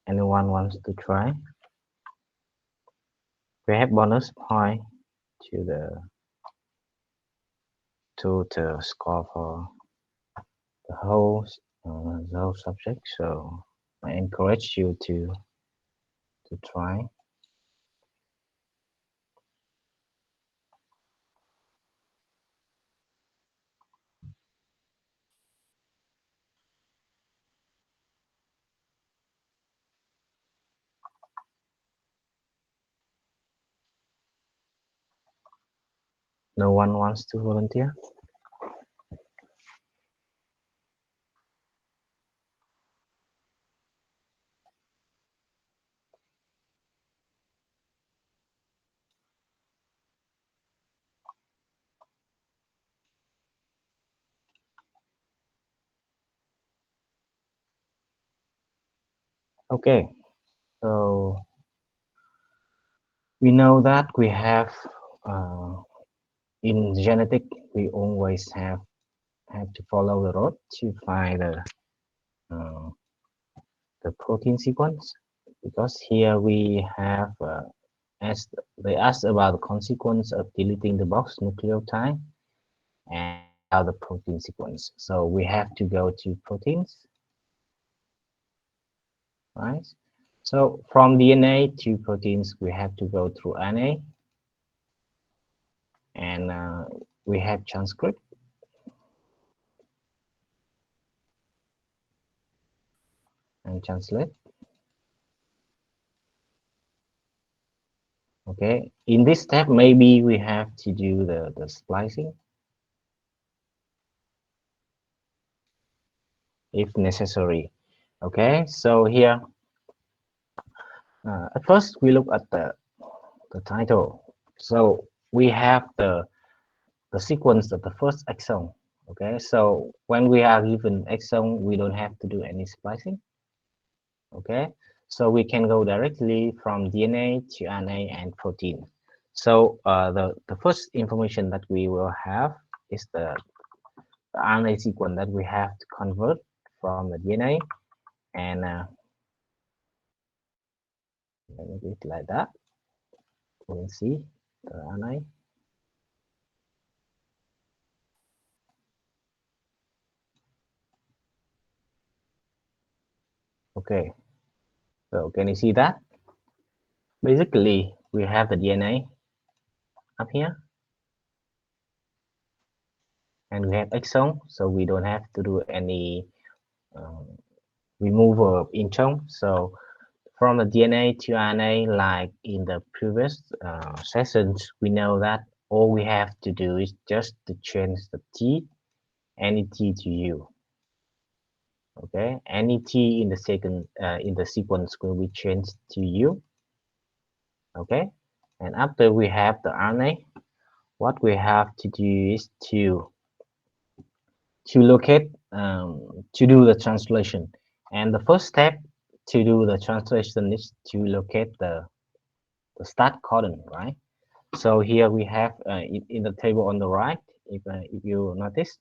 Anyone wants to try? We have bonus point to the score for the whole subject. So I encourage you to try. No one wants to volunteer? Okay, so we know that we have in genetic we always have to follow the road to find uh, the protein sequence, because here we have as they asked about the consequence of deleting the box nucleotide and about the protein sequence. So we have to go to proteins, right? So from DNA to proteins, we have to go through RNA, and we have transcript and translate. Okay, in this step, maybe we have to do the splicing if necessary. Okay, so here at first we look at the title. So we have the sequence of the first exon. Okay, so when we are given exon, we don't have to do any splicing. Okay, so we can go directly from DNA to RNA and protein. So the first information that we will have is the RNA sequence that we have to convert from the DNA, and let me do it like that. You can see the RNA. Okay, so can you see that? Basically, we have the DNA up here, and we have exon, so we don't have to do any uh, removal of intron. So from the DNA to RNA, like in the previous sessions, we know that all we have to do is just to change the T, any T to U. Okay, any T in the second in the sequence will be changed to U. Okay, and after we have the RNA, what we have to do is to locate to do the translation, and the first step to do the translation is to locate the start codon, right? So here we have in the table on the right, if you notice,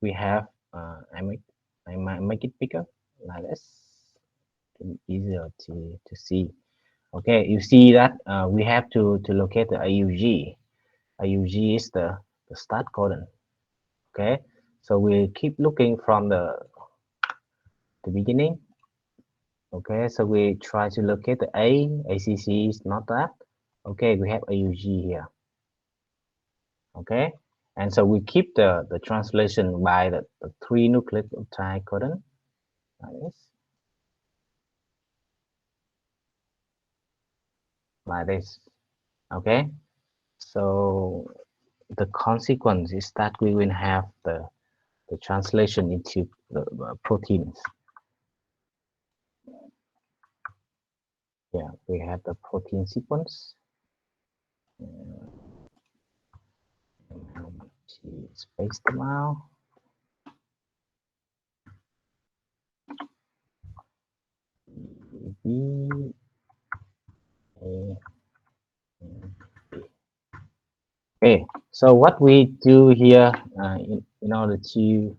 we have I might make it bigger like this to be easier to see. Okay, you see that we have to locate the AUG. AUG is the start codon. Okay, so we keep looking from the beginning. Okay, so we try to locate the ACC is not that. Okay, we have AUG here. Okay, and so we keep the translation by the three nucleotide codon like this. Okay, so the consequence is that we will have the translation into the proteins. Yeah, we have the protein sequence. How much space them out? B, A, okay, so what we do here in order to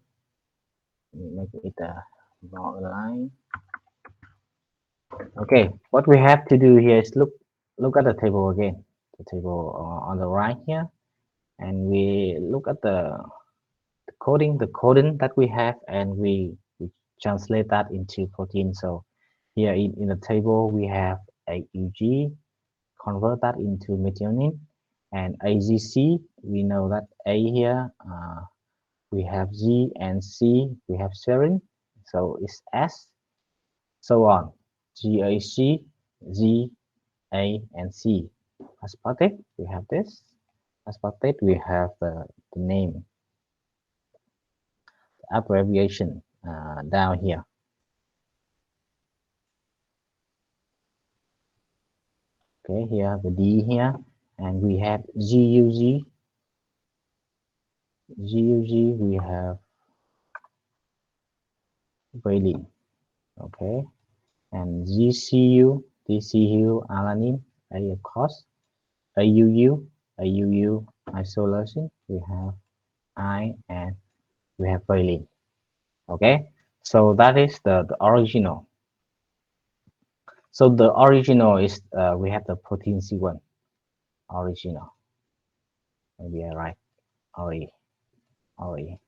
make it more aligned, Okay, what we have to do here is look at the table again. The table on the right here, and we look at the coding that we have, and we translate that into protein. So here in the table we have AUG, convert that into methionine, and AGC. We know that A here we have G, and C we have serine, so it's S, so on. GAC, G, A, and C. Aspartate, we have this. Aspartate, we have the name, the abbreviation down here. Okay, here the D here, and we have GUG. GUG, we have valine. Okay, and GCU, DCU, alanine, A of course, AUU, isoleucine, we have I, and we have valine. Okay, so that is the original. So the original is we have the protein sequence. Original, maybe I write ori ori.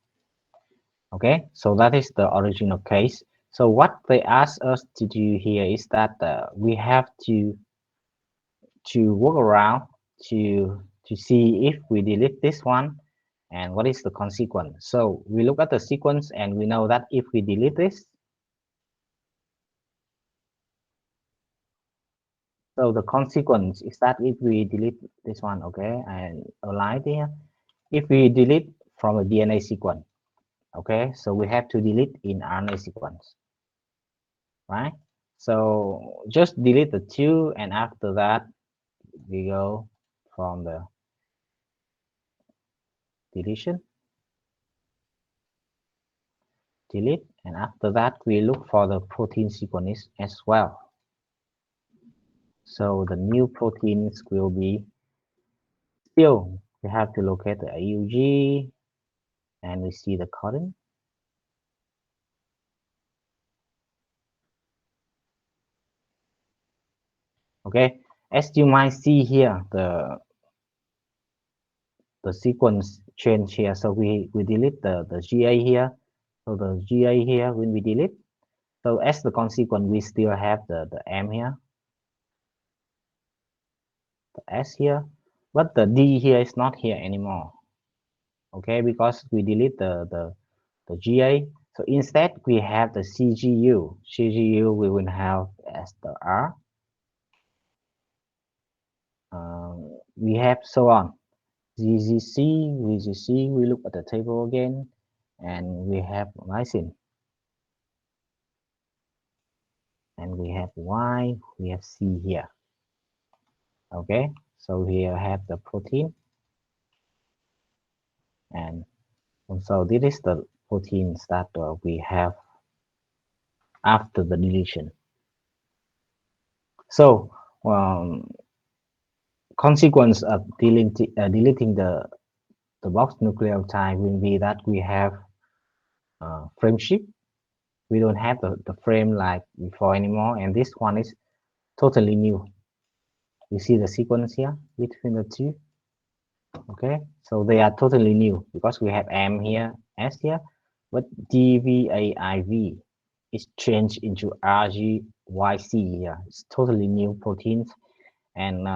Okay, so that is the original case. So what they ask us to do here is that we have to work around to see if we delete this one and what is the consequence. So we look at the sequence and we know that if we delete this, so the consequence is that if we delete this one, okay, and align here, if we delete from a DNA sequence, okay, so we have to delete in RNA sequence, right? So just delete the two, and after that we go from the deletion, delete, and after that we look for the protein sequence as well. So the new proteins will be still we have to locate the AUG, and we see the codon. Okay, as you might see here, the sequence change here. So we delete the GA here. So the GA here when we delete. So as the consequence, we still have the M here, the S here, but the D here is not here anymore. Okay, because we delete the GA. So instead we have the CGU. CGU we will have as the R. We have so on. ZZC, VGC, we look at the table again, and we have lysine, and we have Y, we have C here. Okay, so here I have the protein, and so this is the proteins that we have after the deletion. So consequence of deleting the box nucleotide will be that we have frame shift. We don't have the frame like before anymore, and this one is totally new. You see the sequence here between the two. Okay, so they are totally new because we have M here, S here, but DVAIV is changed into RGYC here. It's totally new proteins, and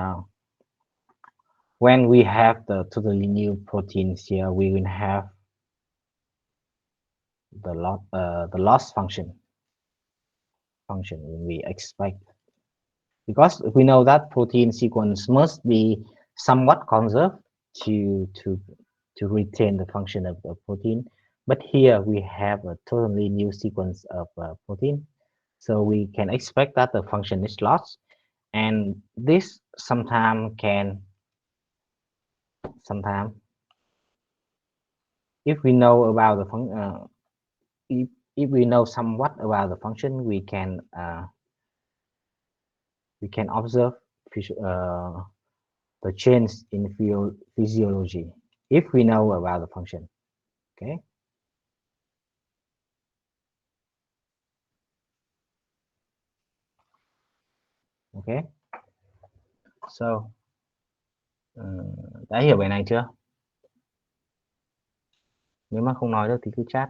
when we have the totally new proteins here, we will have the loss function we expect, because we know that protein sequence must be somewhat conserved to to to retain the function of the protein. But here we have a totally new sequence of protein, so we can expect that the function is lost, and this sometimes if we know about the function, if we know somewhat about the function, we can observe the change in physiology if we know about the function. Okay. Okay, so đã hiểu bài này chưa? Nếu mà không nói được thì cứ chat.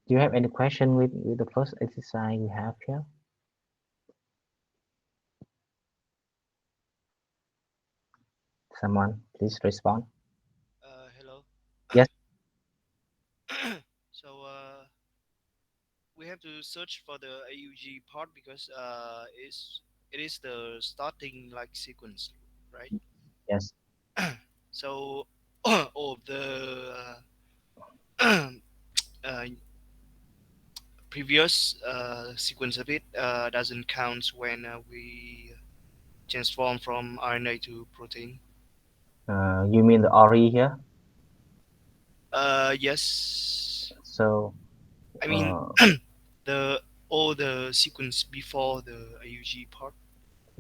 Do you have any question with the first exercise we have here? Someone, please respond. Hello. Yes, So we have to search for the AUG part because it is the starting like sequence, right? yes. So all of the uh, previous sequence of it doesn't count when we transform from RNA to protein. You mean the RE here? Yes. So, I mean uh, the all the sequence before the AUG part.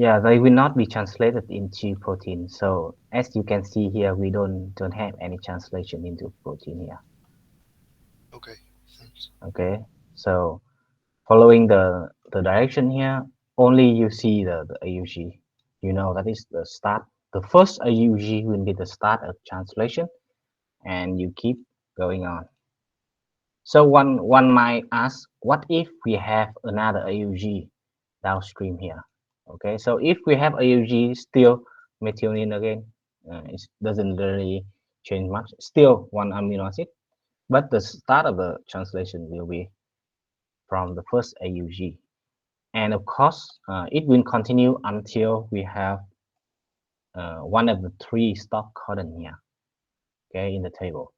yeah, they will not be translated into protein. So, as you can see here, we don't have any translation into protein here. Okay. Thanks. Okay, so following the direction here, only you see the AUG. You know that is the start. The first AUG will be the start of translation, and you keep going on. So one might ask, what if we have another AUG downstream here? Okay, so if we have AUG still methionine again, it doesn't really change much. Still one amino acid, but the start of the translation will be from the first AUG. And of course, it will continue until we have one of the three stop codon here, okay, in the table.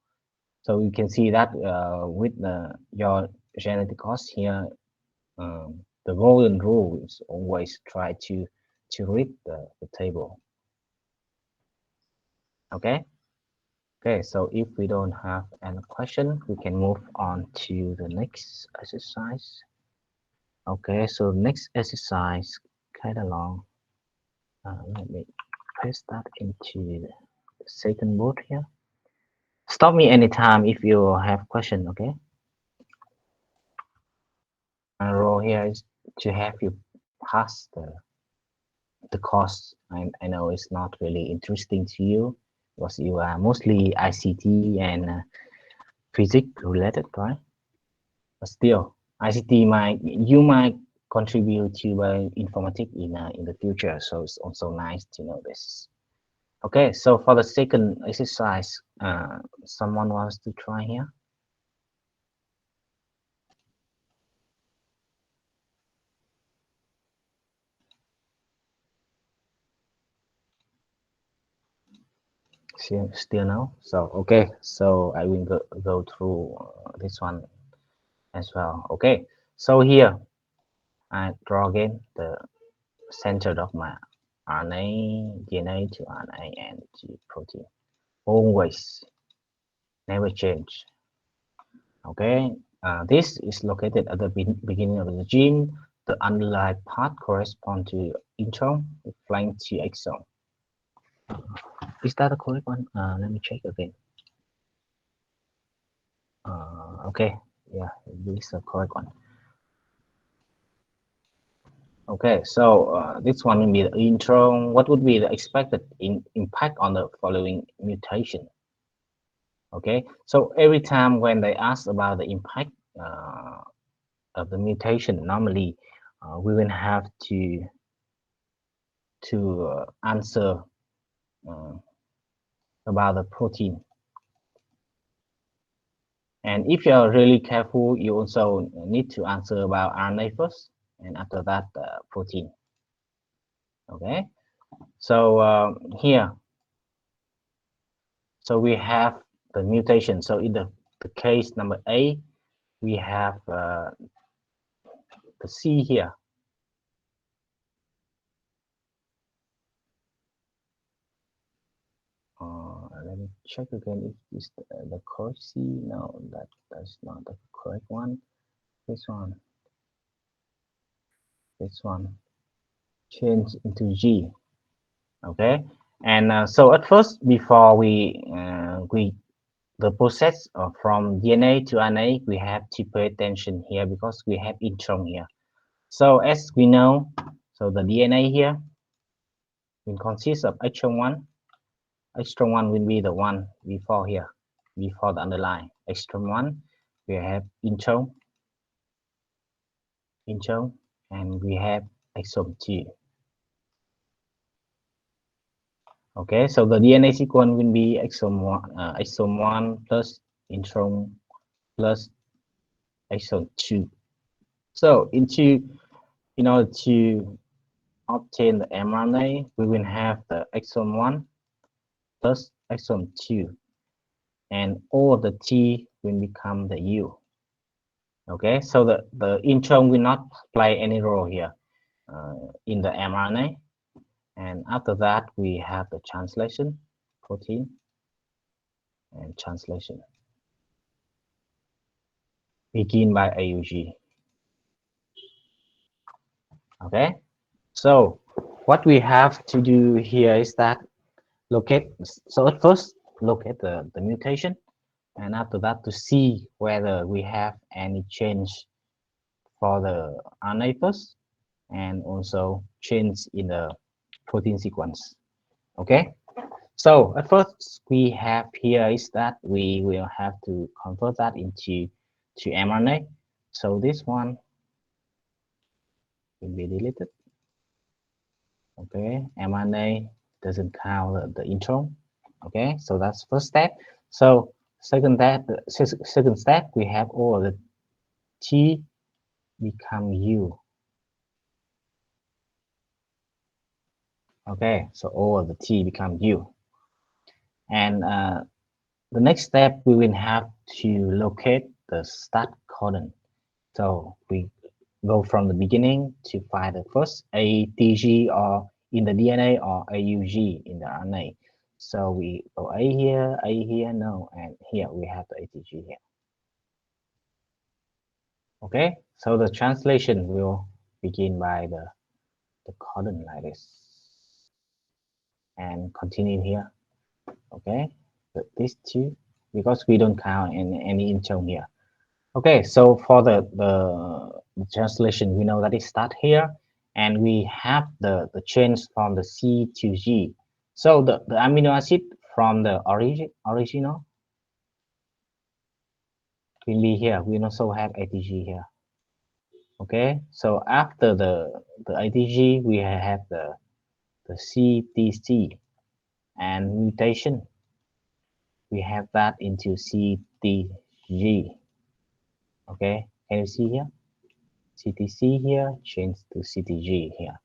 So you can see that with your genetic cost here, the golden rule is always try to read the table. Okay. Okay. So if we don't have any question, we can move on to the next exercise. Okay. So next exercise kind of long. Let me paste that into the second board here. Stop me anytime if you have question. Okay. My role here is to have you pass the course. I know it's not really interesting to you because you are mostly ICT and physics related, right? But still, ICT might contribute to informatics in the future. So it's also nice to know this. Okay, so for the second exercise, someone wants to try here. Still no. So okay, so I will go through this one as well. Okay, so here I draw again the center of my RNA, DNA to RNA and to protein. Always, never change. Okay, this is located at the beginning of the gene. The underlying part corresponds to intron, the flank to exon. Is that the correct one? Let me check again. Okay, yeah, this is the correct one. Okay, so this one will be the intro. What would be the expected impact on the following mutation? Okay, so every time when they ask about the impact uh, of the mutation, normally we will have to answer uh, about the protein. And if you are really careful, you also need to answer about RNA first, and after that, protein. Okay, so here, so we have the mutation. So in the case number A, we have the C here. Let me check again if this the correct C. No, that's not the correct one. This one, this one, change into G. Okay, and so at first, before we the process from DNA to RNA, we have to pay attention here because we have intron here. So as we know, so the DNA here will consist of exon 1. Exon 1 will be the one before here, before the underline. Exon 1, we have intron, and we have exon 2. Okay, so the DNA sequence will be exon 1 plus intron plus exon 2. So in order to obtain the mRNA, we will have the exon 1 plus exon 2, and all the T will become the U. Okay, so the intron will not play any role here in the mRNA. And after that, we have the translation, protein, and translation. Begin by AUG. Okay, so what we have to do here is that locate, so at first locate the mutation, and after that to see whether we have any change for the RNA first, and also change in the protein sequence. Okay, so at first we have here is that we will have to convert that into mRNA. So this one will be deleted. Okay, mRNA doesn't count the intron. Okay, so that's first step. So second step, we have all the T become U. Okay, so all the T become U. And the next step, we will have to locate the start codon. So we go from the beginning to find the first ATG or in the DNA or AUG in the RNA. So we go A here, no, and here we have the ATG here. Okay, so the translation will begin by the codon like this and continue here. Okay, but these two, because we don't count any intron here. Okay, so for the translation, we know that it start here, and we have the change from the C to G. So the amino acid from the original will be here. We also have ATG here. Okay, so after the ATG, we have the CTC and mutation. We have that into CTG. Okay, can you see here? CTC here change to CTG here.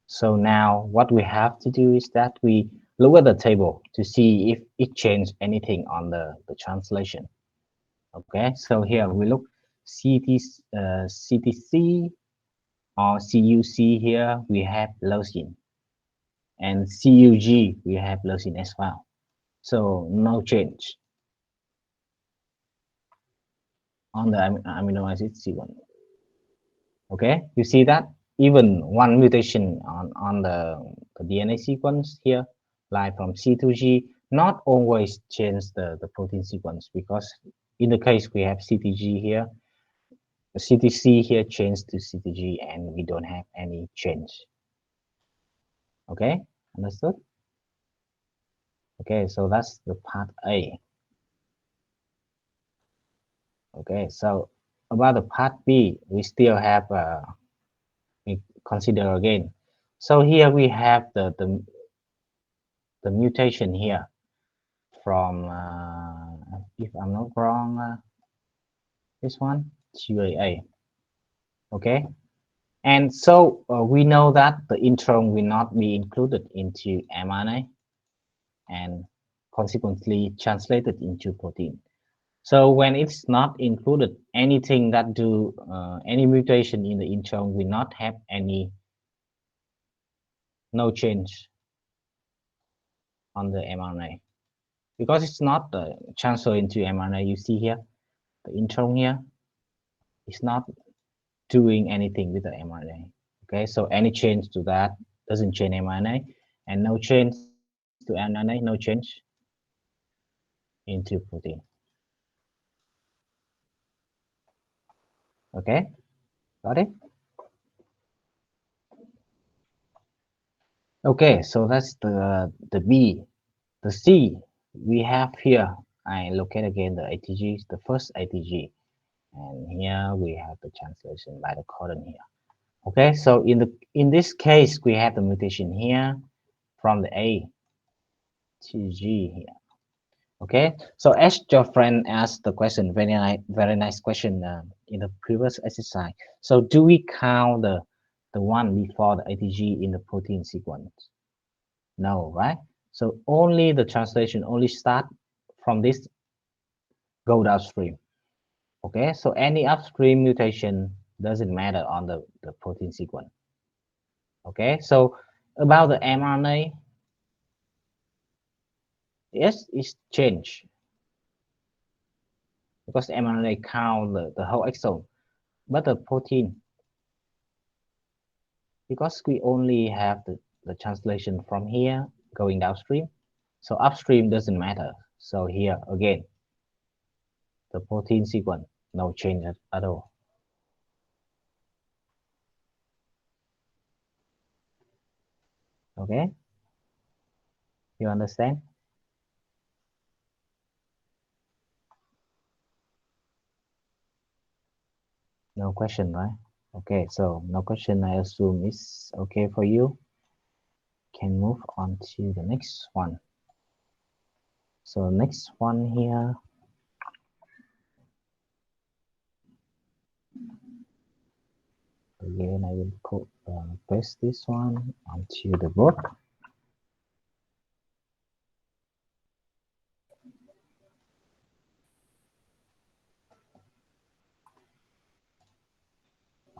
So now what we have to do is that we look at the table to see if it changed anything on the translation. Okay, so here we look CTC or CUC here, we have leucine, and CUG, we have leucine as well. So no change on the amino acid C1. Okay, you see that even one mutation on the DNA sequence here, like from C to G, not always change the protein sequence, because in the case we have CTG here, the CTC here changed to CTG, and we don't have any change. Okay, understood? Okay, so that's the part A. Okay, so about the part B, we still have we consider again. So here we have the mutation here from, if I'm not wrong, this one, GAA. Okay, and so we know that the intron will not be included into mRNA and consequently translated into protein. So when it's not included, anything that do any mutation in the intron will not have no change on the mRNA, because it's not transferred into mRNA. You see here, the intron here is not doing anything with the mRNA. Okay, so any change to that doesn't change mRNA, and no change to mRNA, no change into protein. Okay, got it? Okay, so that's the B. The C we have here. I locate again the ATG, the first ATG, and here we have the translation by the codon here. Okay, so in this case we have the mutation here from the A to G here. Okay, so as your friend asked the question, very nice question in the previous exercise. So do we count the one before the ATG in the protein sequence? No, right? So only the translation only start from this go downstream. Okay, so any upstream mutation doesn't matter on the protein sequence. Okay, so about the mRNA, yes, it's changed because mRNA count the whole exome, but the protein, because we only have the translation from here going downstream, so upstream doesn't matter. So here again, the protein sequence, no change at all. Okay, you understand? No question, right? Okay, so no question, I assume is okay for you. Can move on to the next one. So next one here, again, I will paste this one onto the board.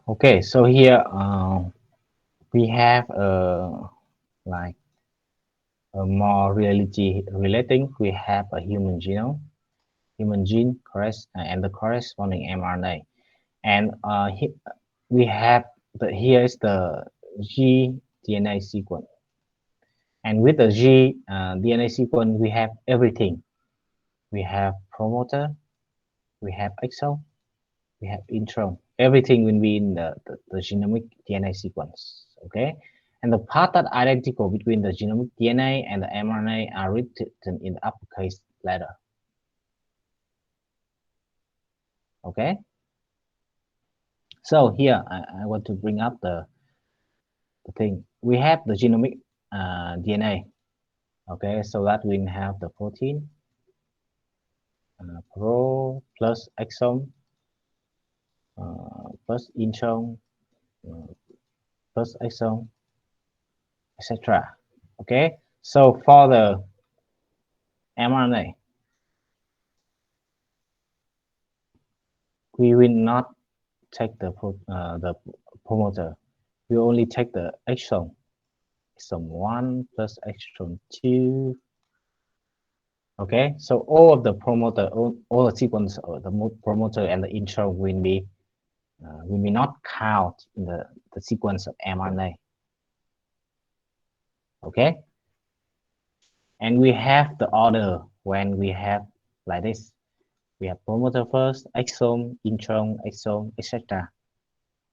Okay, so here we have like a more reality relating. We have a human genome, human gene, and the corresponding mRNA, and we have here is the gDNA sequence, and with the gDNA sequence, we have everything. We have promoter, we have exon, we have intron. Everything will be in the genomic DNA sequence. Okay, and the part that identical between the genomic DNA and the mRNA are written in the uppercase letter. Okay, so here I want to bring up the thing. We have the genomic DNA. Okay, so that we have the protein, pro plus exon plus intron plus exon, etc. Okay, so for the mRNA, we will not take the promoter. We only take the exon 1 plus exon 2. Okay, so all of the promoter, all the sequence of the promoter and the intron will be not count in the sequence of mRNA. Okay, and we have the order when we have like this. We have promoter first, exome, intron, exome, etc.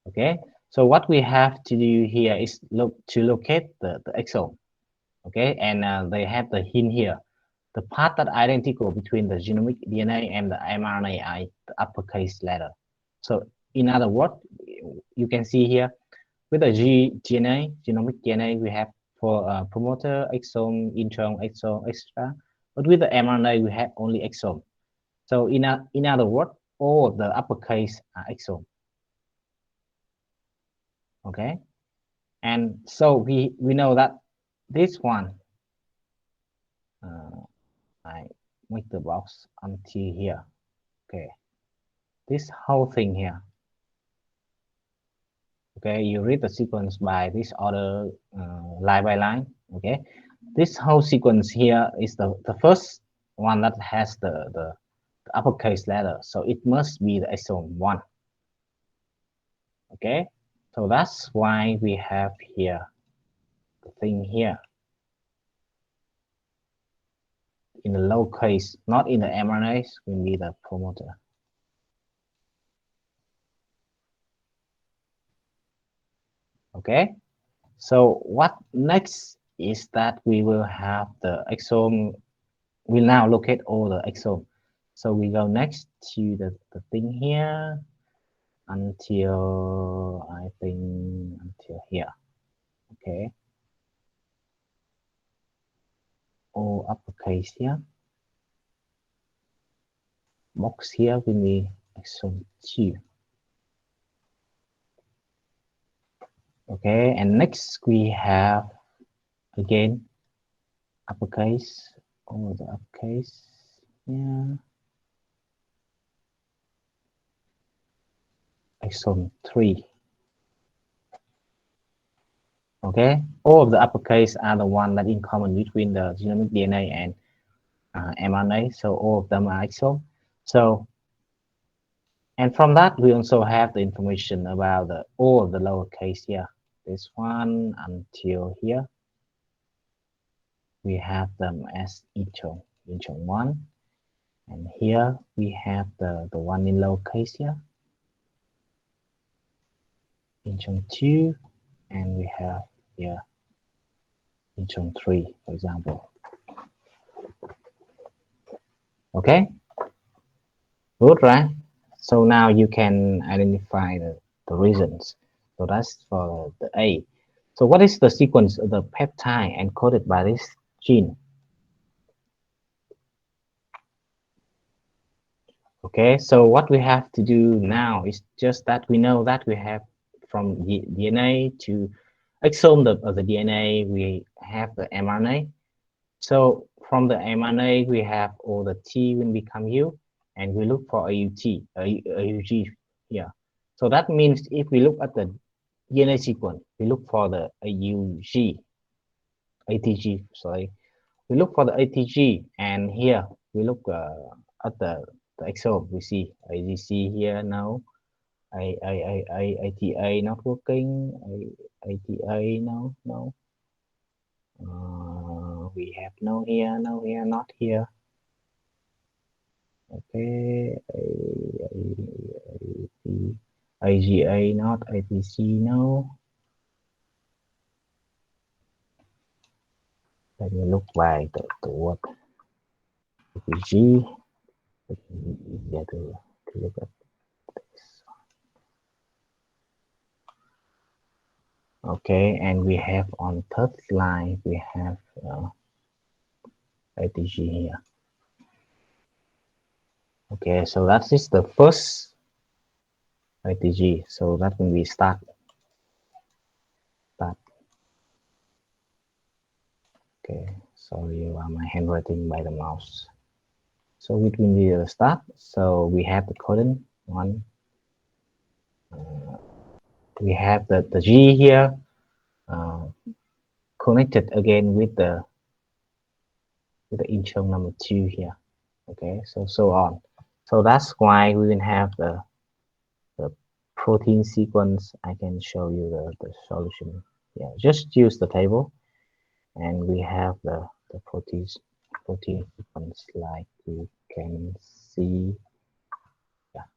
Okay, so what we have to do here is to locate the exome. Okay, and they have the hint here. The part that identical between the genomic DNA and the mRNA are the uppercase letter. So in other words, you can see here with the DNA, genomic DNA, we have for promoter, exome, intron, exome, etc. But with the mRNA, we have only exome. So in other words, all the uppercase are exome. Okay, and so we know that this one, I make the box until here. Okay, this whole thing here. Okay, you read the sequence by this order, line by line. Okay, this whole sequence here is the first one that has the uppercase letter, so it must be the exon 1. Okay, so that's why we have here the thing here. in the low case, not in the mRNA, will be the promoter. Okay, so what next is that we will have the exome. We'll now locate all the exome. So we go next to the thing here until I think until here. Okay, all uppercase here. Box here will be exome 2. Okay, and next we have again uppercase, all the uppercase. Yeah, exome 3. Okay, all of the uppercase are the one that in common between the genomic DNA and mRNA. So all of them are exome. So and from that we also have the information about the all of the lowercase here. This one until here we have them as intron, intron 1, and here we have the one in lowercase here, intron 2, and we have here intron 3, for example. Okay, good, right? So now you can identify the reasons. So that's for the A. So what is the sequence of the peptide encoded by this gene? Okay, so what we have to do now is just that we know that we have from the DNA to exome of the DNA, we have the mRNA. So from the mRNA, we have all the T will become U, and we look for AUG here. So that means if we look at the DNA sequence, we look for the ATG, sorry. We look for the ATG, and here we look at the exome. We see AGC here now, ATA not working, ATA no. We have no here, not here. Okay, AGA not, ATC no. Let me look by the word ATG. Yeah, to look at this. Okay, and we have on third line, we have ATG here. Okay, so that is the first ATG. So that when we start. Okay, sorry about my handwriting by the mouse. So it will be the start. So we have the codon one. We have the G here uh, connected again with the intron number 2 here. Okay, so on. So that's why we will have the protein sequence. I can show you the solution. Yeah, just use the table, and we have the protein sequence like you can see. Yeah,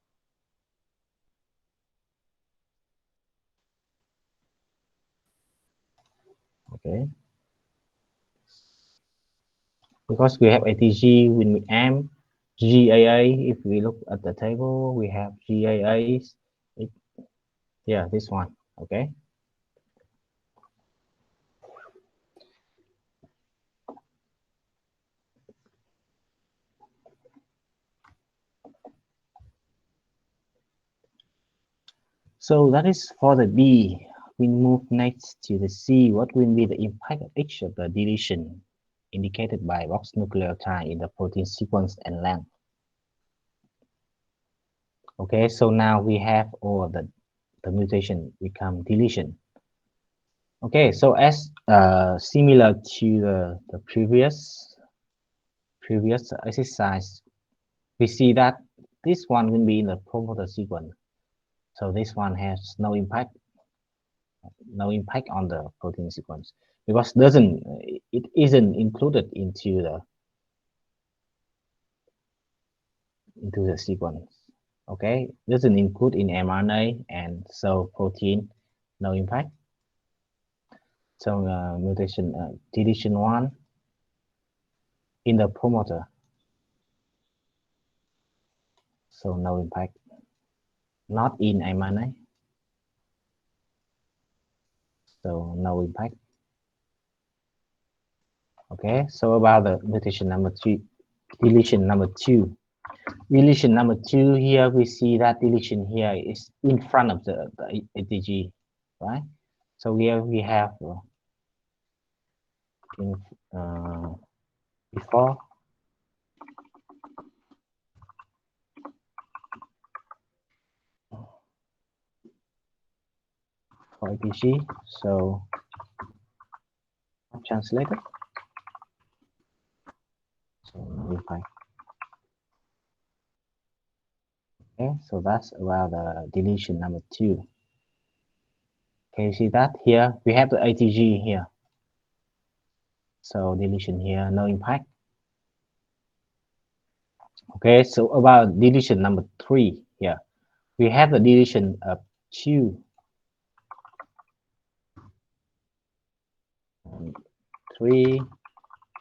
okay. Because we have ATG when we M, GAA. If we look at the table, we have GAAs. It, yeah, this one. Okay. So that is for the B. We move next to the C. What will be the impact of each of the deletion indicated by box nucleotide in the protein sequence and length? Okay, so now we have all the mutation become deletion. Okay, so as similar to the previous exercise, we see that this one will be in the promoter sequence. So this one has no impact on the protein sequence because it isn't included into into the sequence. Okay, doesn't include in mRNA and so protein, no impact. So mutation deletion one in the promoter, so no impact. Not in mRNA, so no impact. Okay, so about the mutation number three, deletion number two. Deletion number two here, we see that deletion here is in front of the ATG, right? So here we have in, uh, before for ATG, so translated, so no impact. Okay, so that's about the deletion number two. Can you see that here we have the ATG here, so deletion here, no impact. Okay, so about deletion number three here, we have the deletion of two, three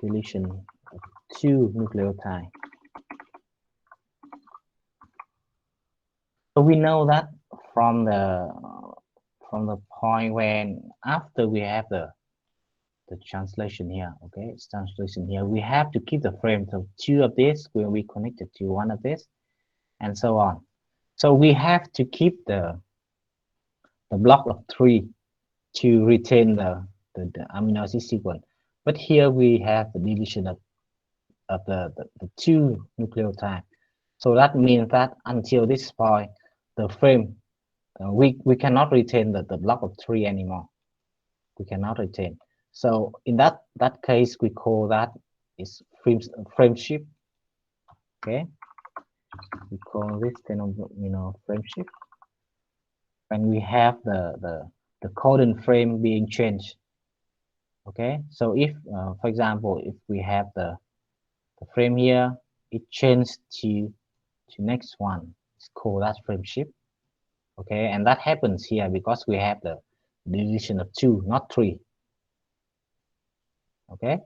deletion of two nucleotide. So we know that from the point when after we have the translation here, okay, it's translation here, we have to keep the frame of two of this when we connect it to one of this, and so on. So we have to keep the block of three to retain the amino acid sequence. But here we have the deletion of the two nucleotide. So that means that until this point, the frame, we cannot retain the block of three anymore. We cannot retain. So in that case, we call that is frame shift. Okay, we call this frame shift when we have the codon frame being changed. Okay, so if for example, if we have the frame here, it changed to next one. It's called that frame shift. Okay, and that happens here because we have the deletion of two, not three. Okay,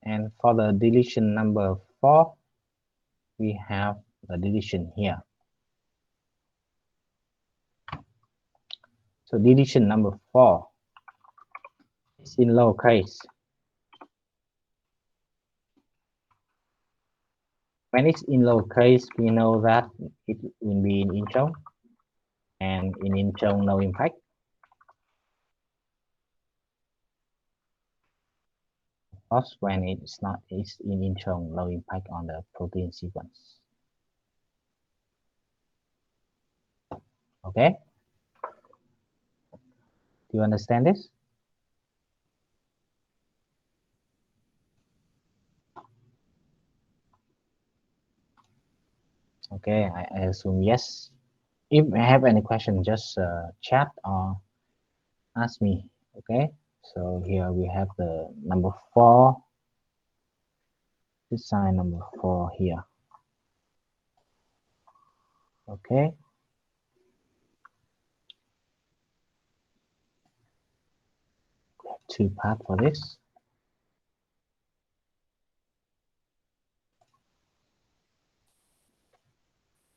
and for the deletion number four, we have the deletion here. So deletion number four is in lowercase. When it's in lowercase, we know that it will be in intro, and in intro no impact. Of course, when it's not, it's in intro no impact on the protein sequence. Okay, do you understand this? Okay, I assume yes. If I have any question, just chat or ask me. Okay, so here we have the number four, this sign number four here. Okay, two part for this.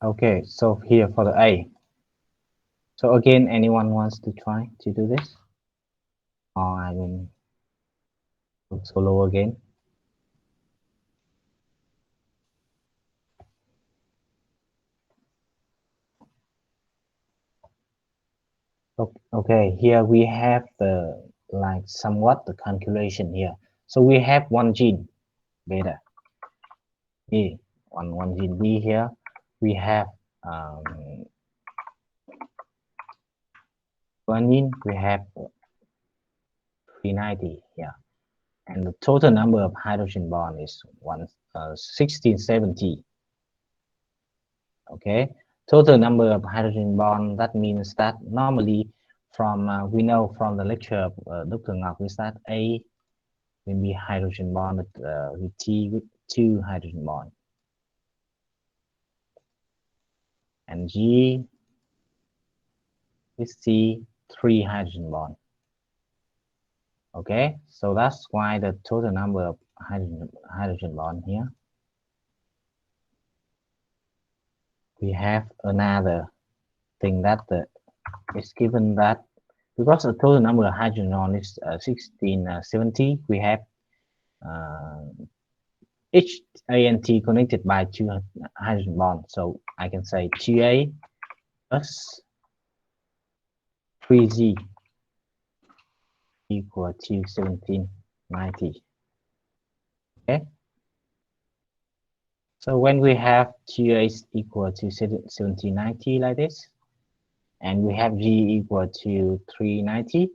Okay, so here for the A. So again, anyone wants to try to do this? Or I will go solo again. Okay, here we have the like somewhat the calculation here. So we have one gene beta B, one gene B here. We have guanine, we have 390 here, and the total number of hydrogen bond is 1670. Okay, total number of hydrogen bond, that means that normally from we know from the lecture of Dr. Ngọc is that A will be hydrogen bond with T with two hydrogen bond. and G is C, 3 hydrogen bond. Okay, so that's why the total number of hydrogen bond here. We have another thing that is given that because the total number of hydrogen bond is 1670, we have uh, each A and T connected by 2 hydrogen bonds. So I can say 2A plus 3Z equal to 1790. Okay, so when we have 2A is equal to 1790 like this, and we have G equal to 390,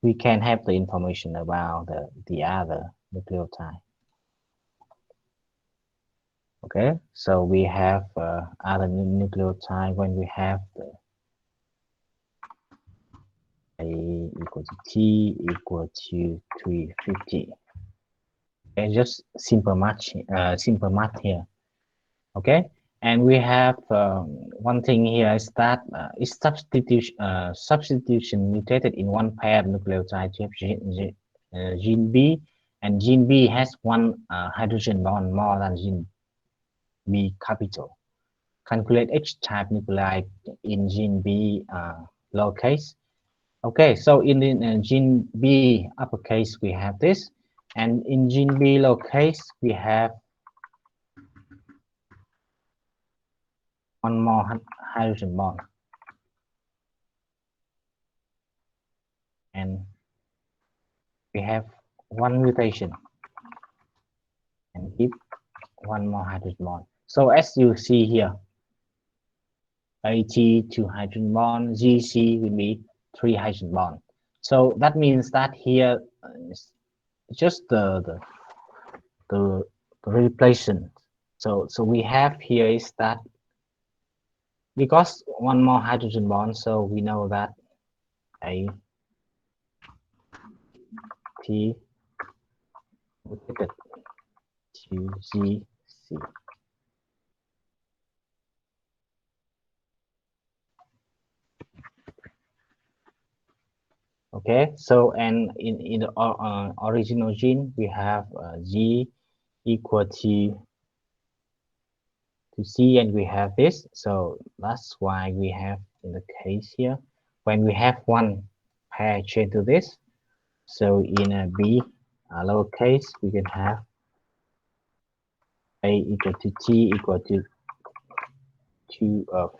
we can have the information about the other nucleotide. Okay, so we have other nucleotide when we have the A equal to T equal to 350. Okay, just simple math here. Okay, and we have one thing here is that is substitution mutated in one pair of nucleotide to have gene B, and gene B has one hydrogen bond more than gene B capital. Calculate H type nuclei in gene B lowercase. Okay, so in the gene B uppercase we have this, and in gene B lowercase we have one more hydrogen bond, and we have one mutation and give one more hydrogen bond. So as you see here, AT 2 hydrogen bond, GC will be 3 hydrogen bond. So that means that here is just the replacement. So we have here is that because one more hydrogen bond, so we know that A T mutated to G C. Okay, so and in the original gene we have G equal to C, and we have this. So that's why we have in the case here when we have one pair chain to this. So in a B lowercase we can have A equal to T equal to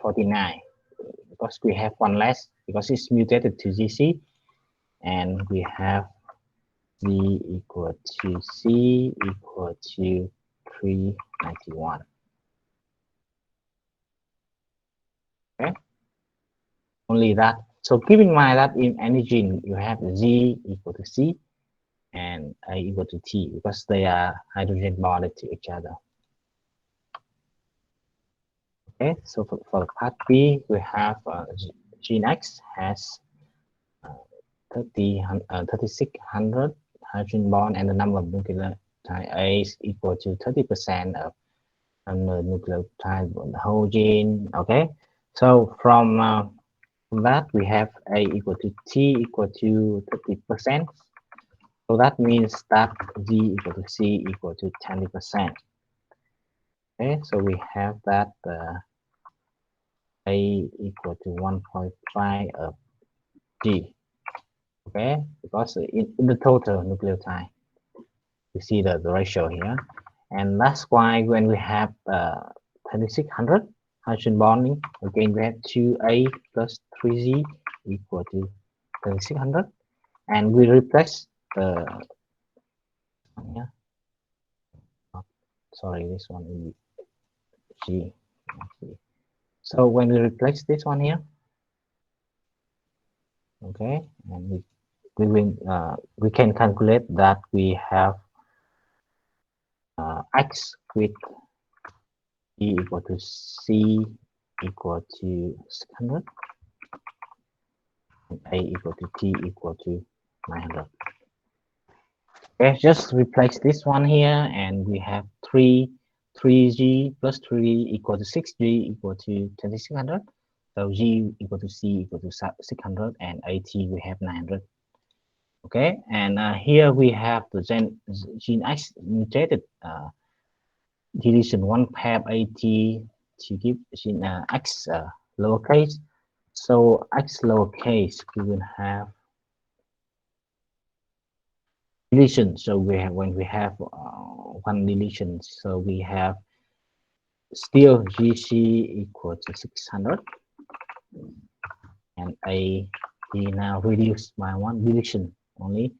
49 because we have one less because it's mutated to GC, and we have B equal to C equal to 391. Okay, only that. So keep in mind that in any gene you have Z equal to C and A equal to T because they are hydrogen bonded to each other. Okay, so for part B we have gene X has 3600 hydrogen bond, and the number of nucleotide A is equal to 30% of the nucleotide of the whole gene. Okay, so from that we have A equal to T equal to 30%. So that means that G equal to C equal to 20%. Okay, so we have that A equal to 1.5 of G. Okay, because in the total nucleotide, you see the ratio here, and that's why when we have 2600 hydrogen bonding, again we have 2A plus 3Z equal to 2600, and we replace the yeah, oh, sorry, this one is G. So when we replace this one here, okay, and we can calculate that we have X with E equal to C equal to 600, and A equal to T equal to 900. Okay, just replace this one here, and we have 3 3G plus 3 equal to 6G equal to 2600. So G equal to C equal to 600 and AT we have 900. Okay, and here we have the gene X mutated deletion one pair AT to give gene X lowercase. So X lowercase we will have deletion. So we have when we have one deletion, so we have still GC equal to 600 and A we now reduce by one deletion only.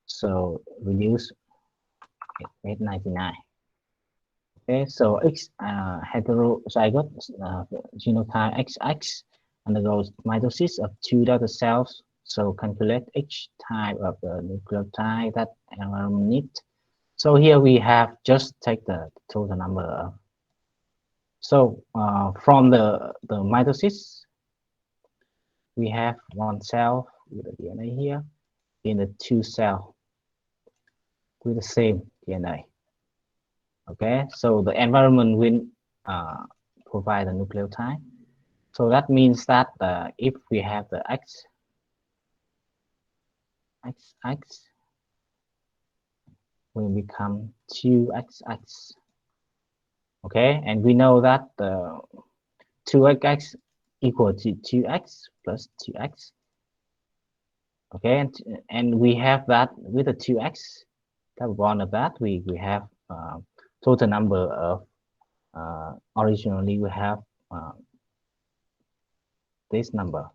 So reduce 899. Okay, so X heterozygote genotype XX undergoes mitosis of two daughter cells. So calculate each type of the nucleotide that environment needs. So here we have just take the total number of. So from the mitosis, we have one cell with the DNA here in the two cell with the same DNA. Okay, so the environment will provide the nucleotide. So that means that if we have the XX will become 2XX. Okay, and we know that the 2XX equal to 2X plus 2X. Okay, and we have that with the 2X. That one of that we have total number of originally we have this number.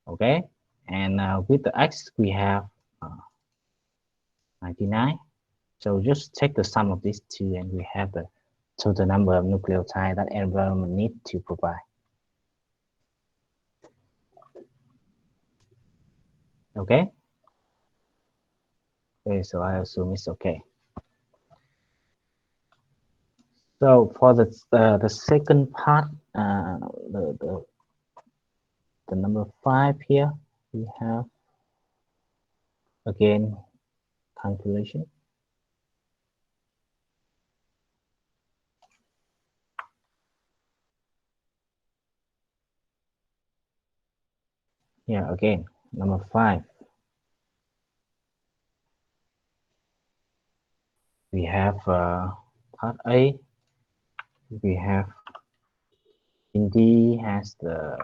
Okay, and with the X we have 99. So just take the sum of these two and we have the total number of nucleotide that environment need to provide. Okay. Okay, so I assume it's okay. So for the second part, the number 5 here, we have again calculation. Here again, number 5. We have part A. We have in D has the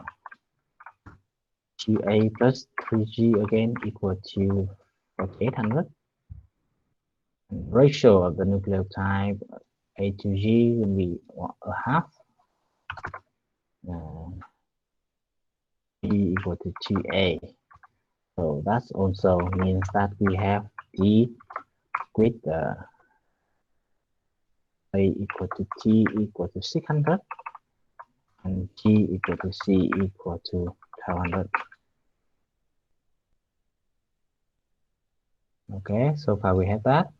2A plus 3G again equal to 4800. And ratio of the nucleotide A to G will be a half. G equal to 2A. So that also means that we have D with A equal to T equal to 600 and G equal to C equal to 500. Okay, so far we have that.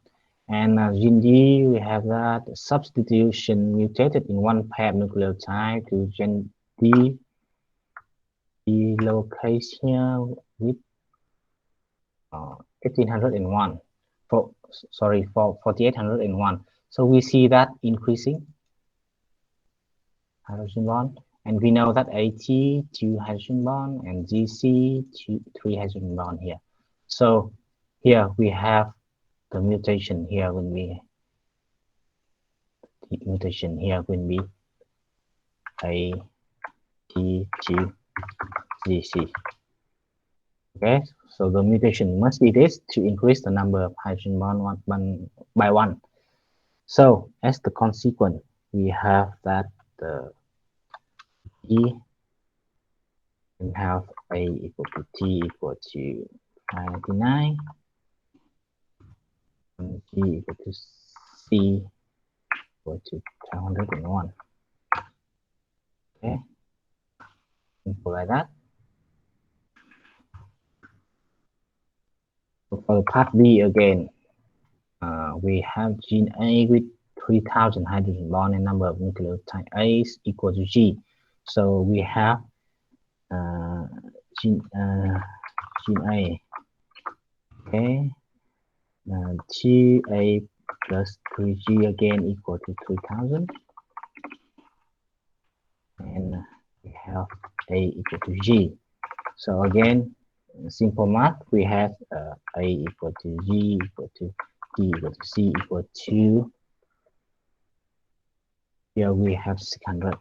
And gene D, we have that substitution mutated in one pair nucleotide to gene D, the lowercase here with 1801. For 4801. So we see that increasing hydrogen bond, and we know that AT 2 hydrogen bond and GC 3 hydrogen bond here. So here we have the mutation here will be AT 2 GC. Okay, so the mutation must be this to increase the number of hydrogen bond by one. So as the consequence, we have that the E we have A equal to T equal to 99 and G equal to C equal to 501. Okay, simple like that. So for part B again, we have gene A with 3000 hydrogen bond and number of nucleotide A's equal to G. So we have gene A. Okay, 2A plus 3g again equal to 3000, and we have a equal to g. So again, simple math, we have a equal to g equal to d equal to c equal to, here we have 600.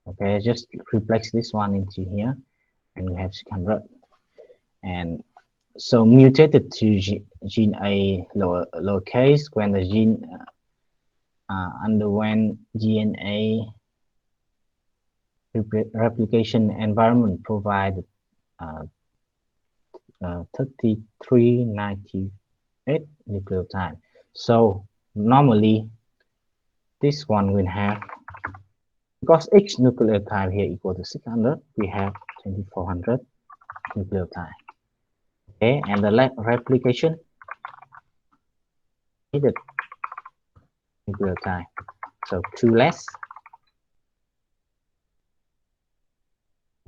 Okay, just replace this one into here, and we have 600. And so mutated to gene A lowercase when the gene underwent DNA replication environment provided uh, 3398 nucleotide. So normally this one will have, because each nucleotide here equal to 600, we have 2400 nucleotide. Okay, and the replication needed nucleotide, so two less.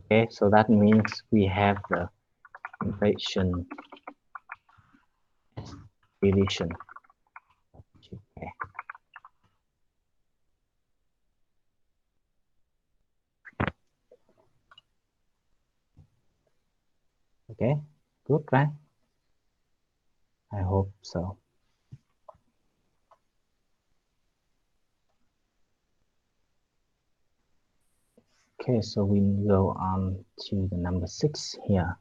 Okay, so that means we have the infection deletion. Okay, okay, good, right? I hope so. Okay, so we go on to the number 6 here.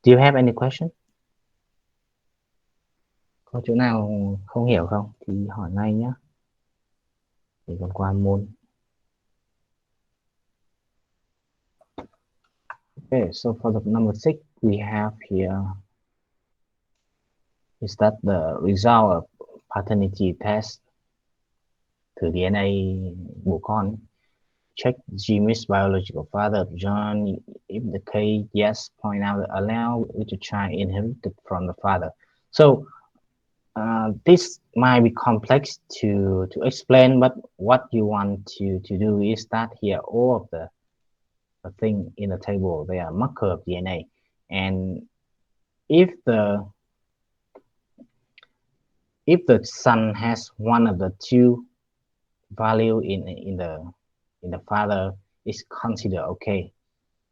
Do you have any question? Có chỗ nào không hiểu không thì hỏi ngay nhé, để còn qua môn. Okay, so for the number 6 we have here is that the result of paternity test thử DNA của con. Check Jimmy's biological father of John. If the case yes, point out the allele which a child inherited from the father. So this might be complex to explain, but what you want to do is that here all of the thing in the table they are marker of DNA, and if the son has one of the two value in the father, is considered okay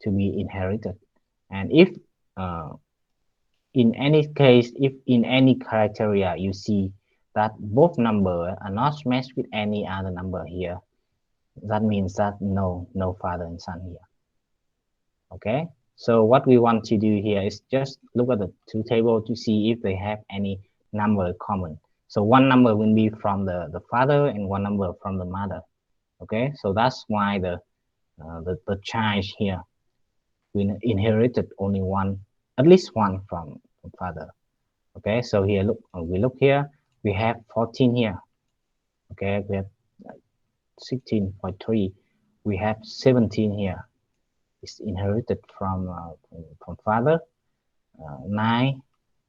to be inherited. And if uh, in any case, if in any criteria you see that both numbers are not matched with any other number here, that means that no father and son here. Okay, so what we want to do here is just look at the two tables to see if they have any number common. So one number will be from the father and one number from the mother. Okay, so that's why the child here we inherited only one, at least one from father. Okay, so here look, we look here, we have 14 here. Okay, we have 16.3, we have 17 here. It's inherited from father. 9.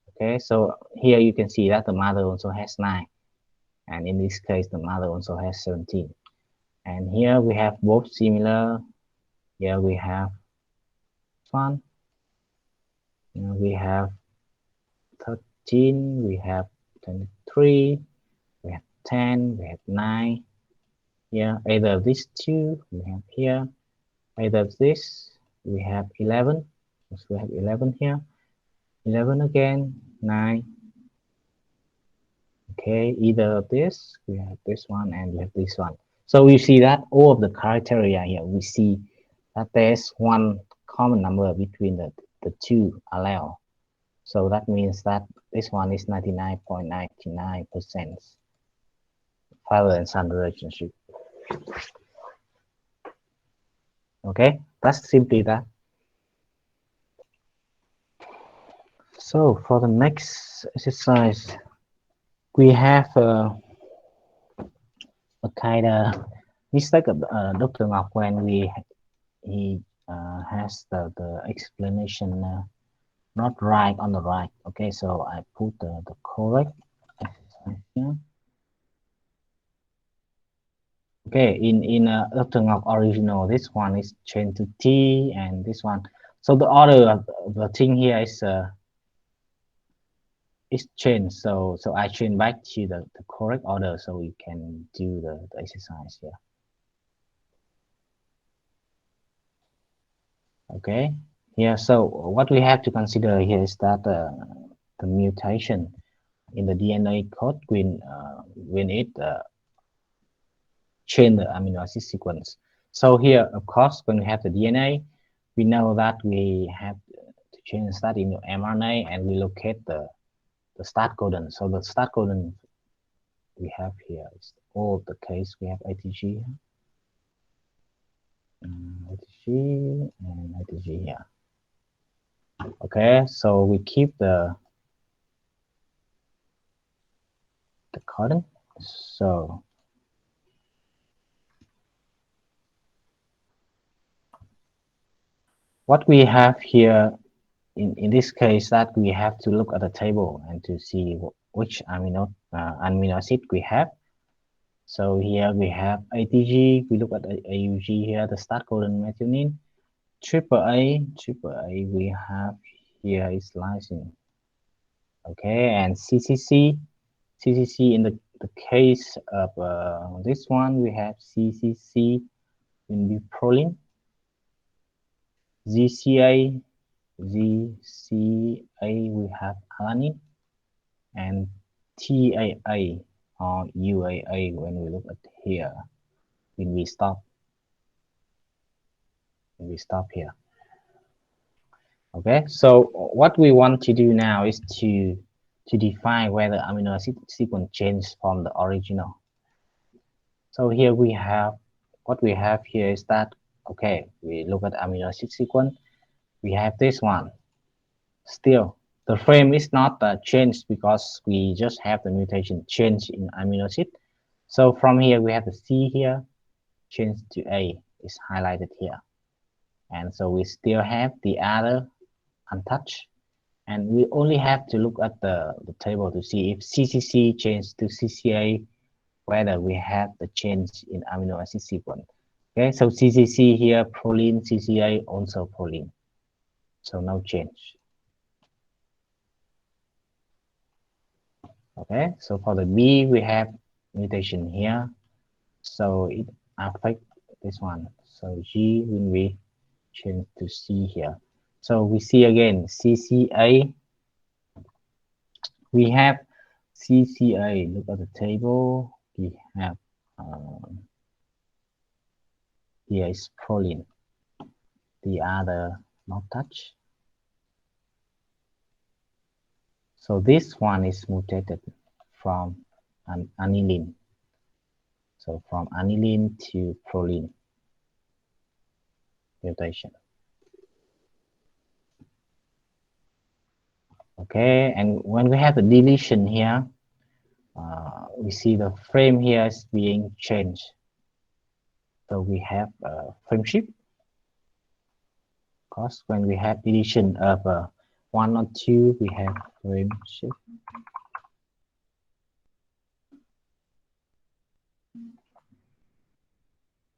Okay, so here you can see that the mother also has 9, and in this case the mother also has 17. And here we have both similar. Here we have one. Here we have 13. We have 23. We have 10. We have 9. Here either of these two we have here. Either of this we have 11. So we have 11 here. 11 again. 9. Okay, either of this, we have this one and we have this one. So we see that all of the criteria here, we see that there's one common number between the two allele. So that means that this one is 99.99% father and son relationship. Okay, that's simply that. So for the next exercise, we have a kind of mistake of Dr. Ngọc when he has the explanation not right on the right. Okay, so I put the correct exercise here. Okay, in Dr. Ngọc original, this one is changed to T, and this one. So the order of the thing here it's changed. So I change back to the correct order so we can do the exercise here. Okay. Yeah. So what we have to consider here is that the mutation in the DNA code when it change the amino acid sequence. So here, of course, when we have the DNA, we know that we have to change that in your mRNA and we locate the start codon. So the start codon we have here is all the case. We have ATG, ATG, and ATG here. Okay, so we keep the codon. So what we have here in this case that we have to look at the table and to see which amino acid we have. So here we have ATG, we look at AUG here, the start codon methionine, triple A we have here is lysine. Okay, and CCC in the case of this one we have CCC will be proline, ZCA, ZCA we have alanine, and TAA or UAA when we look at here when we stop here. Okay, so what we want to do now is to define whether amino acid sequence changed from the original. So here we have what we have here is that okay, we look at amino acid sequence. We have this one. Still, the frame is not changed because we just have the mutation change in amino acid. So from here we have the C here change to A is highlighted here. And so we still have the other untouched. And we only have to look at the table to see if CCC changed to CCA, whether we have the change in amino acid sequence. Okay, so CCC here, proline, CCA also proline. So no change. Okay, so for the B, we have mutation here. So it affects this one. So G will be changed to C here. So we see again CCA. We have CCA. Look at the table. We have here is proline. The other not touch. So this one is mutated from an aniline. So from aniline to proline mutation. Okay, and when we have the deletion here, we see the frame here is being changed. So we have frame shift. Of course, when we have deletion of one or two, we have frame shift.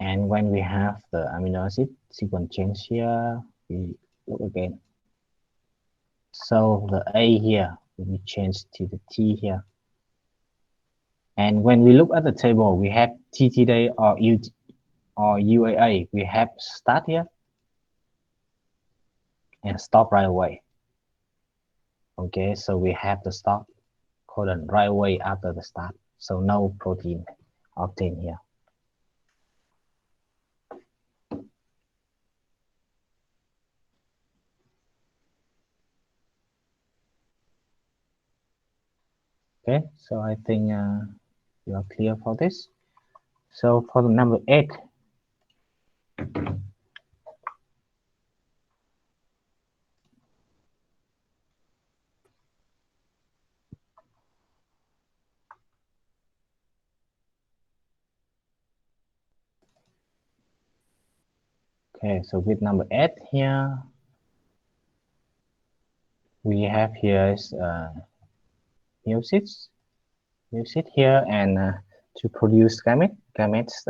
And when we have the amino acid sequence change here, we look again. So the A here will be changed to the T here. And when we look at the table, we have TTD or UAA. We have start here and stop right away. Okay, so we have the stop codon right away after the start. So no protein obtained here. Okay, so I think you are clear for this. So for the number 8, okay, so with number 8 here, we have here is meiosis here and to produce gametes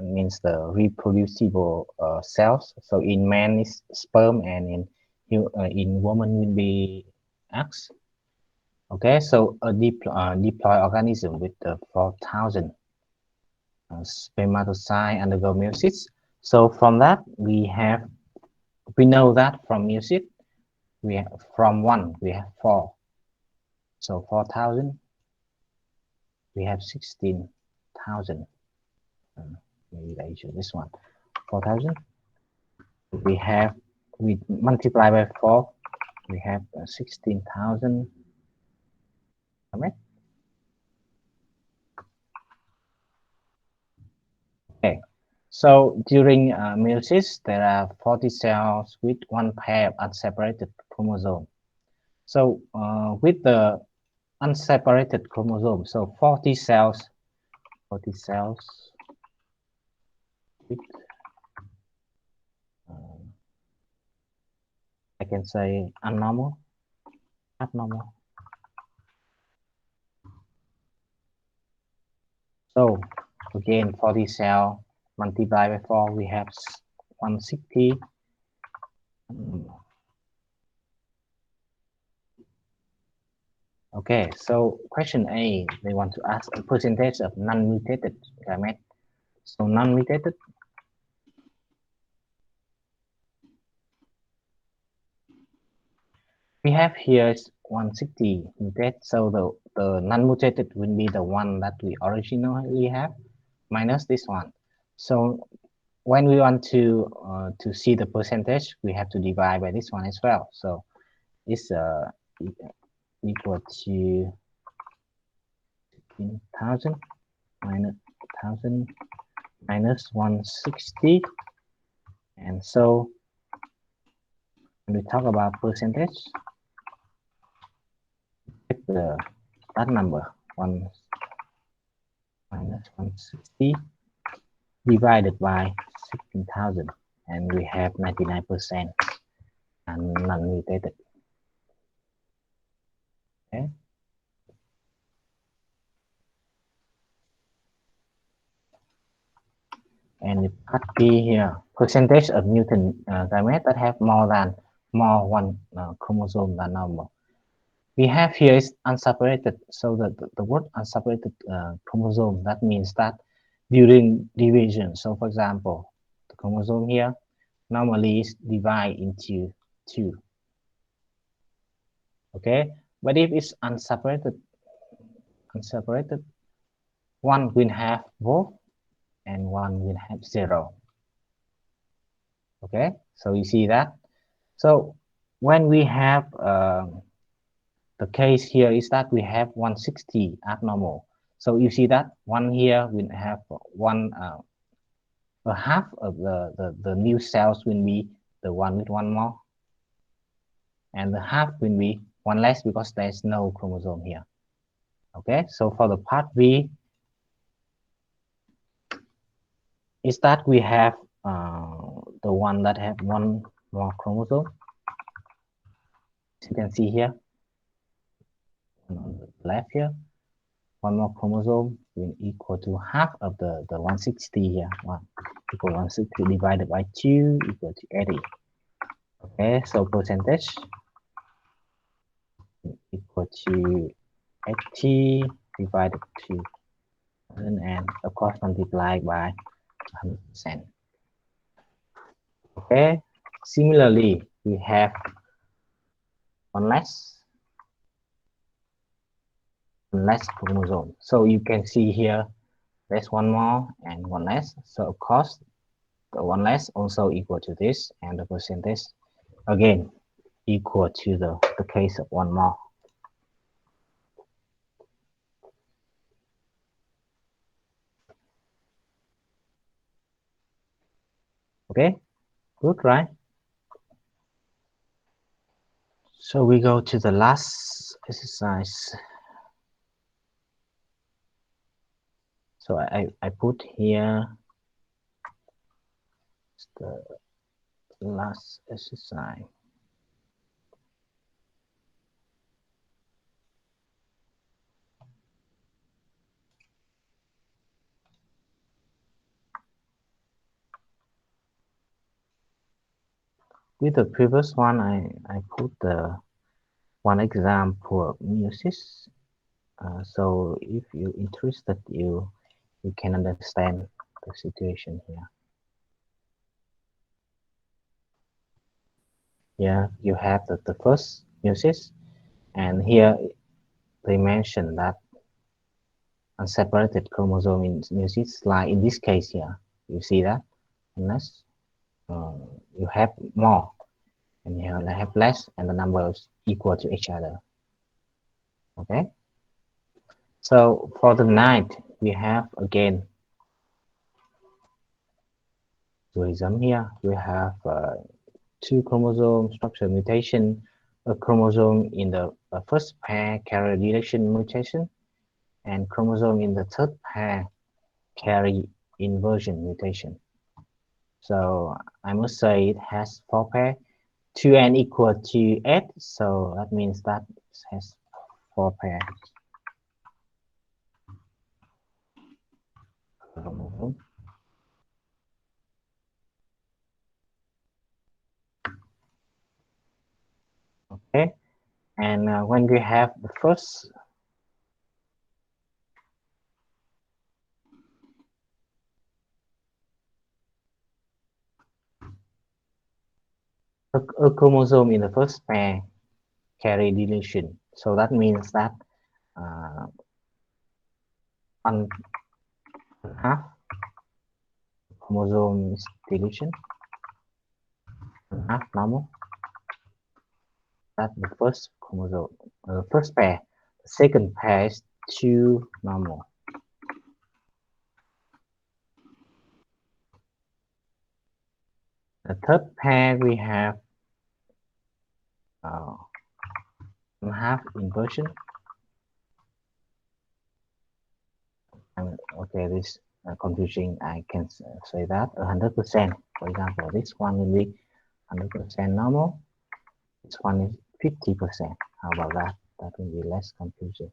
means the reproducible cells. So in man is sperm and in woman will be eggs. Okay, so a diploid organism with the 4,000 spermatocyte undergo meiosis. So from that we know that from meiosis we have, from one we have four. So 4,000 we have 16,000. Maybe I choose this one. 4,000. We have we multiply by four. We have 16,000. Okay. So during meiosis, there are 40 cells with one pair of unseparated chromosomes. So with the unseparated chromosome, so 40 cells with, uh, I can say abnormal. So again, 40 cell multiplied by 4, we have 160. Okay, so question A, they want to ask a percentage of non-mutated gamete. So non-mutated, we have here is 160 mutated, so the non-mutated will be the one that we originally have minus this one. So when we want to see the percentage, we have to divide by this one as well. So it's equal to 1,000 minus 1,000 minus 160, and so when we talk about percentage, take that number 1 minus 160 divided by 16,000, and we have 99% and non-mutated. Okay. And it could be here percentage of mutant gametes that have more one chromosome than normal. We have here is unseparated, so the word unseparated chromosome, that means that during division, so for example, the chromosome here normally is divided into two. Okay, but if it's unseparated, one will have both and one will have zero. Okay, so you see that. So when we have the case here is that we have 160 abnormal. So you see that one here will have one a half of the new cells will be the one with one more, and the half will be one less because there's no chromosome here. Okay, so for the part B is that we have the one that have one more chromosome. As you can see here on the left here, one more chromosome will equal to half of the 160 here. One equal 160 divided by 2 equal to 80. Okay, so percentage equal to 80 divided to 100, and of course multiplied by 100%. Okay, similarly we have one less chromosome. So you can see here there's one more and one less. So of course the one less also equal to this, and the percentage again equal to the case of one more. Okay, good, right? So we go to the last exercise. So I put here the last exercise. With the previous one, I put one example of meiosis. So if you're interested, you can understand the situation here. Yeah, you have the first meiosis, and here they mention that unseparated chromosome in meiosis, like in this case here. You see that unless uh, you have more and you have less, and the numbers equal to each other. Okay. So for the night, we have again dualism here. We have two chromosome structure mutation, a chromosome in the first pair carry deletion mutation, and chromosome in the third pair carry inversion mutation. So I must say it has four pair, 2n equal to 8, so that means that it has four pairs. Okay, and when we have the first a chromosome in the first pair carry deletion, so that means that uh, one half chromosome is deletion, one half normal. That's the first chromosome, first pair. The second pair is two normal. The third pair we have uh, one half inversion. And okay, this confusing. I can say that 100%. For example, this one will be 100% normal. This one is 50%. How about that? That will be less confusing.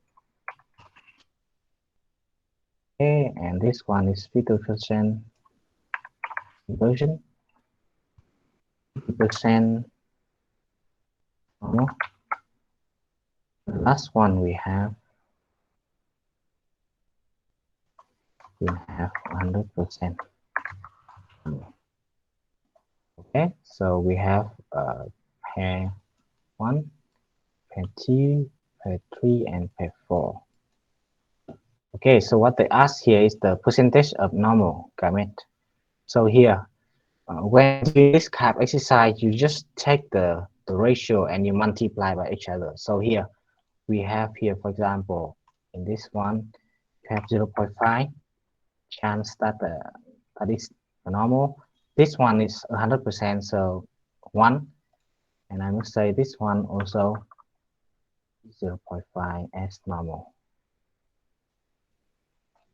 Okay, and this one is 50% inversion, 50% normal. The last one we have 100%. Okay, so we have pair 1, pair 2, pair 3, and pair 4. Okay, so what they ask here is the percentage of normal gamete. So here, when doing this kind of exercise, you just take the ratio and you multiply by each other. So here, we have here, for example, in this one, you have 0.5 chance that that is normal. This one is 100%, so 1. And I must say this one also 0.5 as normal.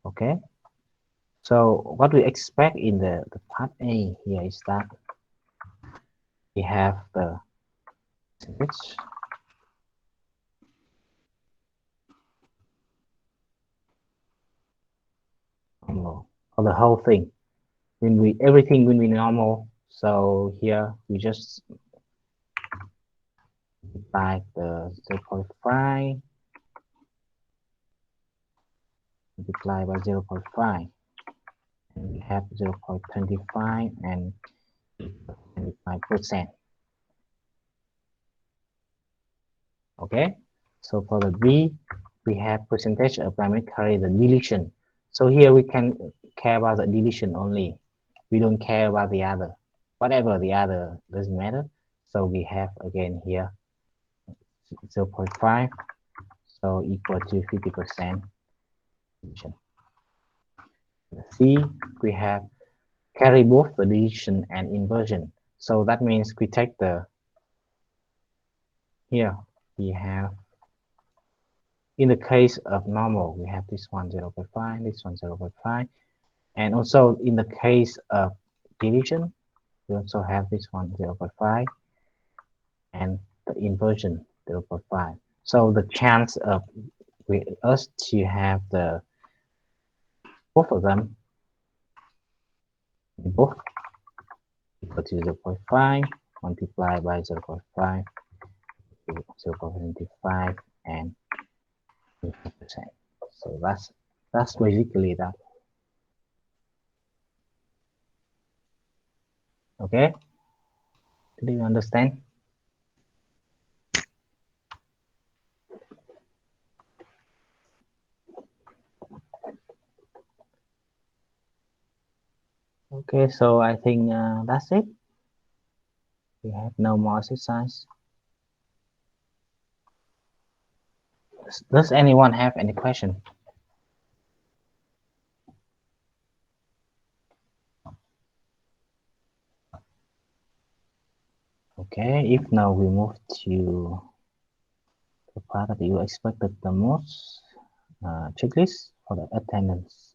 Okay. So what we expect in the part A here is that we have the percentage normal for the whole thing. When we everything will be normal. So here we just multiply the 0.5 multiply by 0.5, and we have 0.25 and 25%. Okay, so for the B, we have percentage of primary carry the deletion. So here we can care about the deletion only. We don't care about the other. Whatever the other doesn't matter. So we have again here 0.5, so equal to 50% deletion. C, we have carry both the deletion and inversion. So that means we take the here we have in the case of normal we have this one 0.5, this one 0.5, and also in the case of deletion we also have this one 0.5 and the inversion 0.5. So the chance of us to have the both of them both equal to 0.5 multiplied by 0.5 0.75 and 25%. So that's basically that. Okay, do you understand? Okay, so I think that's it. We have no more exercise. Does anyone have any question? Okay, if now we move to the part that you expected the most, checklist for the attendance.